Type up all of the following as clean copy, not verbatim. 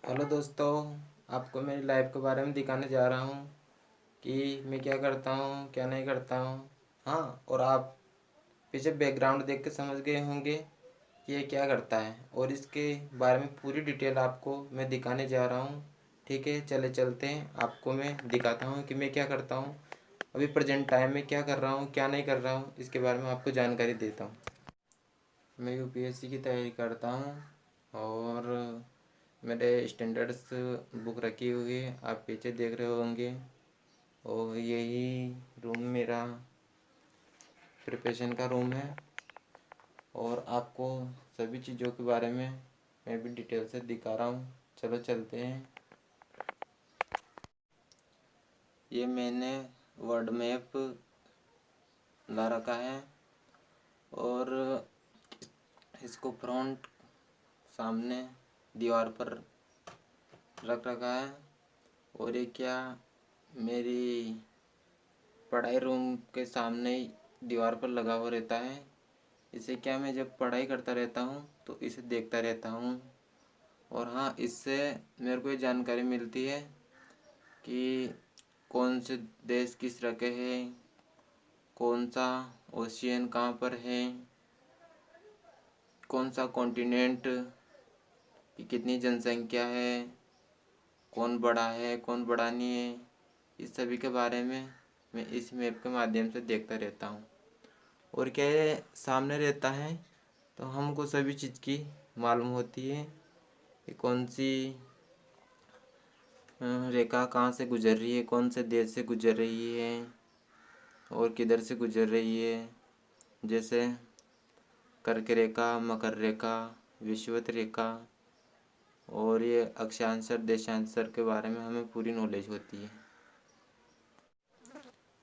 Hello दोस्तों, आपको मेरी लाइफ के बारे में दिखाने जा रहा हूँ कि मैं क्या करता हूँ क्या नहीं करता हूँ। हाँ, और आप पीछे बैकग्राउंड देख के समझ गए होंगे कि ये क्या करता है, और इसके बारे में पूरी डिटेल आपको मैं दिखाने जा रहा हूँ। ठीक है, चले चलते हैं, आपको मैं दिखाता हूँ कि मैं क्या करता हूँ, अभी प्रेजेंट टाइम में क्या कर रहा हूँ क्या नहीं कर रहा हूँ, इसके बारे में आपको जानकारी देता हूँ। मैं यूपीएससी की तैयारी करता हूँ और मेरे स्टैंडर्ड्स बुक रखी हुई है, आप पीछे देख रहे होंगे। और यही रूम मेरा प्रिपरेशन का रूम है, और आपको सभी चीज़ों के बारे में मैं भी डिटेल से दिखा रहा हूँ। चलो चलते हैं। ये मैंने वर्ल्ड मैप ला रखा है और इसको फ्रंट सामने दीवार पर रख रखा है। और ये क्या, मेरी पढ़ाई रूम के सामने ही दीवार पर लगा हुआ रहता है। इसे क्या, मैं जब पढ़ाई करता रहता हूँ तो इसे देखता रहता हूँ। और हाँ, इससे मेरे को ये जानकारी मिलती है कि कौन से देश किस तरह के हैं, कौन सा ओशियन कहाँ पर है, कौन सा कॉन्टिनेंट की कितनी जनसंख्या है, कौन बड़ा है कौन बड़ा नहीं है, इस सभी के बारे में मैं इस मैप के माध्यम से देखता रहता हूँ। और क्या, ये सामने रहता है तो हमको सभी चीज़ की मालूम होती है कि कौन सी रेखा कहाँ से गुजर रही है, कौन से देश से गुजर रही है और किधर से गुजर रही है। जैसे कर्क रेखा, मकर रेखा, विषुवत रेखा, और ये अक्षांशर देशांशर के बारे में हमें पूरी नॉलेज होती है।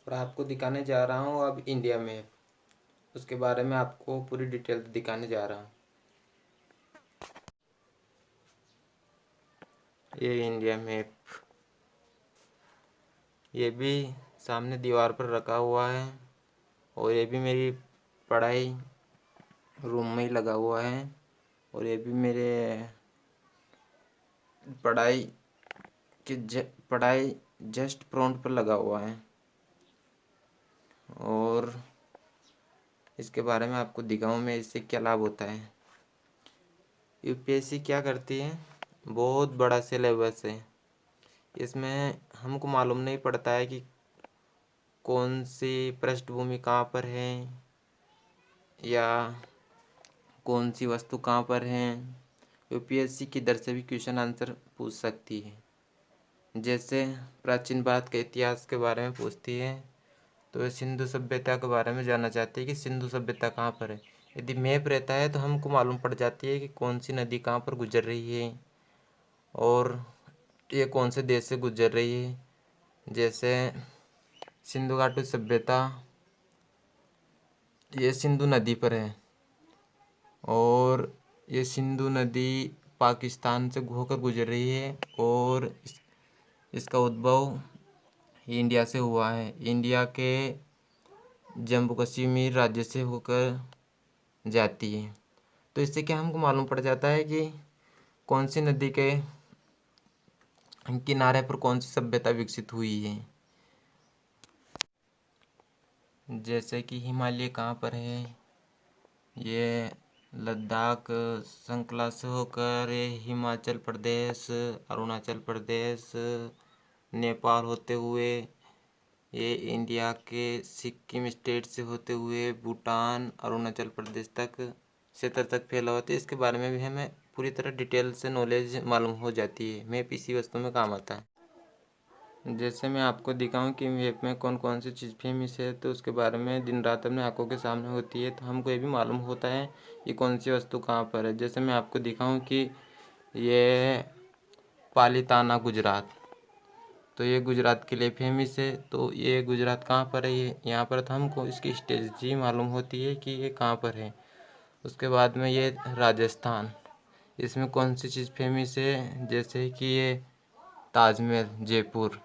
और आपको दिखाने जा रहा हूँ अब इंडिया मैप, उसके बारे में आपको पूरी डिटेल दिखाने जा रहा हूँ। ये इंडिया मैप, ये भी सामने दीवार पर रखा हुआ है, और ये भी मेरी पढ़ाई रूम में ही लगा हुआ है। और ये भी मेरे पढ़ाई पढ़ाई जस्ट फ्रंट पर लगा हुआ है। और इसके बारे में आपको दिखाऊं मैं, इससे क्या लाभ होता है। यूपीएससी क्या करती है, बहुत बड़ा सिलेबस है। इसमें हमको मालूम नहीं पड़ता है कि कौन सी पृष्ठभूमि कहाँ पर है या कौन सी वस्तु कहाँ पर है। यूपीएससी किधर से भी क्वेश्चन आंसर पूछ सकती है। जैसे प्राचीन भारत के इतिहास के बारे में पूछती है, तो सिंधु सभ्यता के बारे में जानना चाहती है कि सिंधु सभ्यता कहाँ पर है। यदि मैप रहता है तो हमको मालूम पड़ जाती है कि कौन सी नदी कहाँ पर गुजर रही है और ये कौन से देश से गुजर रही है। जैसे सिंधु घाटी सभ्यता, ये सिंधु नदी पर है, और ये सिंधु नदी पाकिस्तान से होकर गुजर रही है, और इसका उद्भव इंडिया से हुआ है। इंडिया के जम्मू कश्मीर राज्य से होकर जाती है। तो इससे क्या हमको मालूम पड़ जाता है कि कौन सी नदी के किनारे पर कौन सी सभ्यता विकसित हुई है। जैसे कि हिमालय कहाँ पर है, ये लद्दाख श्रृंखला से होकर ये हिमाचल प्रदेश, अरुणाचल प्रदेश, नेपाल होते हुए ये इंडिया के सिक्किम स्टेट से होते हुए भूटान, अरुणाचल प्रदेश तक क्षेत्र तक फैला होता है। इसके बारे में भी हमें पूरी तरह डिटेल से नॉलेज मालूम हो जाती है। मैप इसी वस्तु में काम आता है। जैसे मैं आपको दिखाऊं कि मैप में कौन कौन सी चीज़ फेमस है, तो उसके बारे में दिन रात अपने आंखों के सामने होती है, तो हमको ये भी मालूम होता है कि कौन सी वस्तु कहाँ पर है। जैसे मैं आपको दिखाऊं कि ये पालीताना गुजरात, तो ये गुजरात के लिए फेमस है। तो ये गुजरात कहाँ पर है, ये यहाँ पर, तो हमको इसकी स्ट्रेटजी मालूम होती है कि ये कहाँ पर है। उसके बाद में ये राजस्थान, इसमें कौन सी चीज़ फेमस है, जैसे कि ये ताजमहल जयपुर,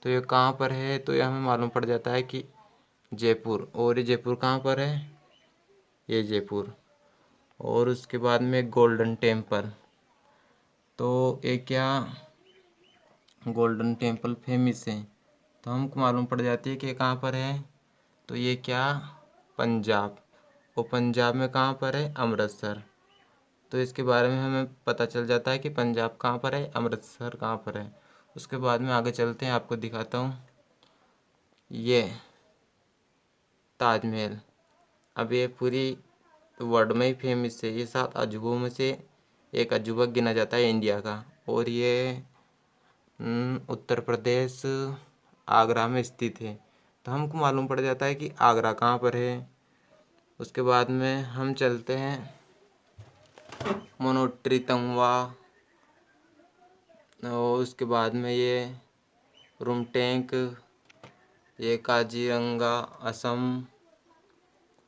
तो ये कहाँ पर है, तो ये हमें मालूम पड़ जाता है कि जयपुर। और ये जयपुर कहाँ पर है, ये जयपुर। और उसके बाद में गोल्डन टेम्पल, तो ये क्या गोल्डन टेम्पल फेमस है, तो हमको मालूम पड़ जाती है कि कहाँ पर है। तो ये क्या पंजाब, वो पंजाब में कहाँ पर है, अमृतसर। तो इसके बारे में हमें पता चल जाता है कि पंजाब कहाँ पर है, अमृतसर कहाँ पर है। उसके बाद में आगे चलते हैं, आपको दिखाता हूँ ये ताजमहल। अब ये पूरी वर्ल्ड में ही फेमस है, ये 7 अजूबों में से एक अजूबा गिना जाता है इंडिया का। और ये उत्तर प्रदेश आगरा में स्थित है। तो हमको मालूम पड़ जाता है कि आगरा कहाँ पर है। उसके बाद में हम चलते हैं मनोट्री तंगवा, और उसके बाद में ये रुमटेंक, ये काजीरंगा असम।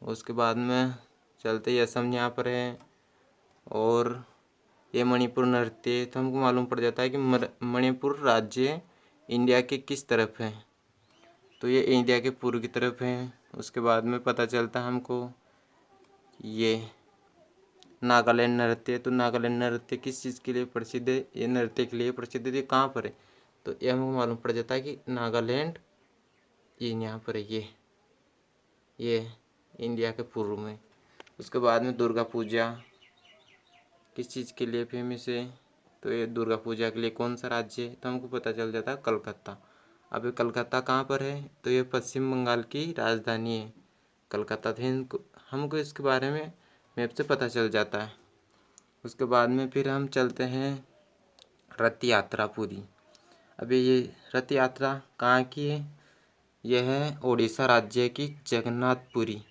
उसके बाद में चलते ही असम यहाँ पर है। और ये मणिपुर नृत्य। तो हमको मालूम पड़ जाता है कि मणिपुर राज्य इंडिया के किस तरफ है, तो ये इंडिया के पूर्व की तरफ है। उसके बाद में पता चलता है हमको ये नागालैंड नृत्य। तो नागालैंड नृत्य किस चीज़ के लिए प्रसिद्ध है, ये नृत्य के लिए प्रसिद्ध है, ये कहाँ पर है, तो ये हमको मालूम पड़ जाता है कि नागालैंड ये यहाँ पर है, ये इंडिया के पूर्व में। उसके बाद में दुर्गा पूजा किस चीज़ के लिए फेमस है, तो ये दुर्गा पूजा के लिए कौन सा राज्य है, तो हमको पता चल जाता है कलकत्ता। अब ये कलकत्ता कहाँ पर है, तो ये पश्चिम बंगाल की राजधानी है कलकत्ता। तो हमको इसके बारे में मैप से पता चल जाता है। उसके बाद में फिर हम चलते हैं रथ यात्रा पुरी। अभी ये रथ यात्रा कहाँ की है, यह है उड़ीसा राज्य की जगन्नाथपुरी।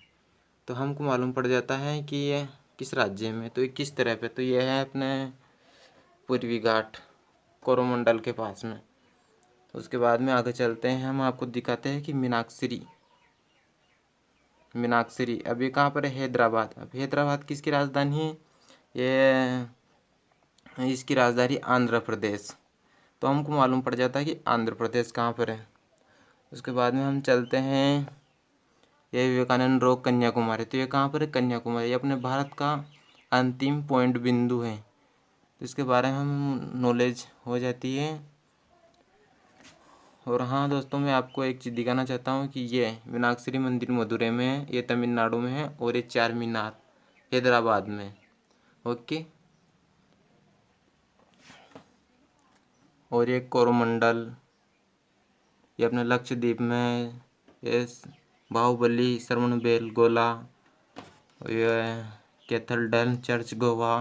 तो हमको मालूम पड़ जाता है कि यह किस राज्य में, तो ये किस तरफ है, तो यह है अपने पूर्वी घाट कोरोमंडल के पास में। उसके बाद में आगे चलते हैं, हम आपको दिखाते हैं कि मीनाक्षरी अभी कहाँ पर है, हैदराबाद। अब हैदराबाद किसकी राजधानी है, ये इसकी राजधानी आंध्र प्रदेश। तो हमको मालूम पड़ जाता है कि आंध्र प्रदेश कहाँ पर है। उसके बाद में हम चलते हैं, ये विवेकानंद रॉक कन्याकुमारी। तो ये कहाँ पर है, कन्याकुमारी। ये अपने भारत का अंतिम पॉइंट बिंदु है, तो इसके बारे में हम नॉलेज हो जाती है। और हाँ दोस्तों, मैं आपको एक चीज़ दिखाना चाहता हूँ कि ये मीनाक्षरी मंदिर मदुरई में है, ये तमिलनाडु में है, और ये चार मीनार हैदराबाद में। ओके। और ये कोरोमंडल, ये अपने लक्षद्वीप में, ये बाहुबली श्रवणबेल गोला, ये कैथेड्रल चर्च गोवा,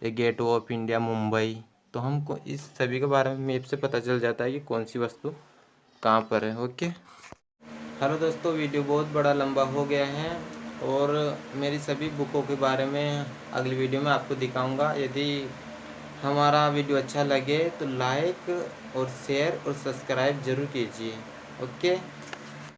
ये गेट ऑफ इंडिया मुंबई। तो हमको इस सभी के बारे में मैप से पता चल जाता है कि कौन सी वस्तु कहाँ पर है। ओके। हेलो दोस्तों, वीडियो बहुत बड़ा लंबा हो गया है, और मेरी सभी बुकों के बारे में अगली वीडियो में आपको दिखाऊंगा। यदि हमारा वीडियो अच्छा लगे तो लाइक और शेयर और सब्सक्राइब ज़रूर कीजिए। ओके।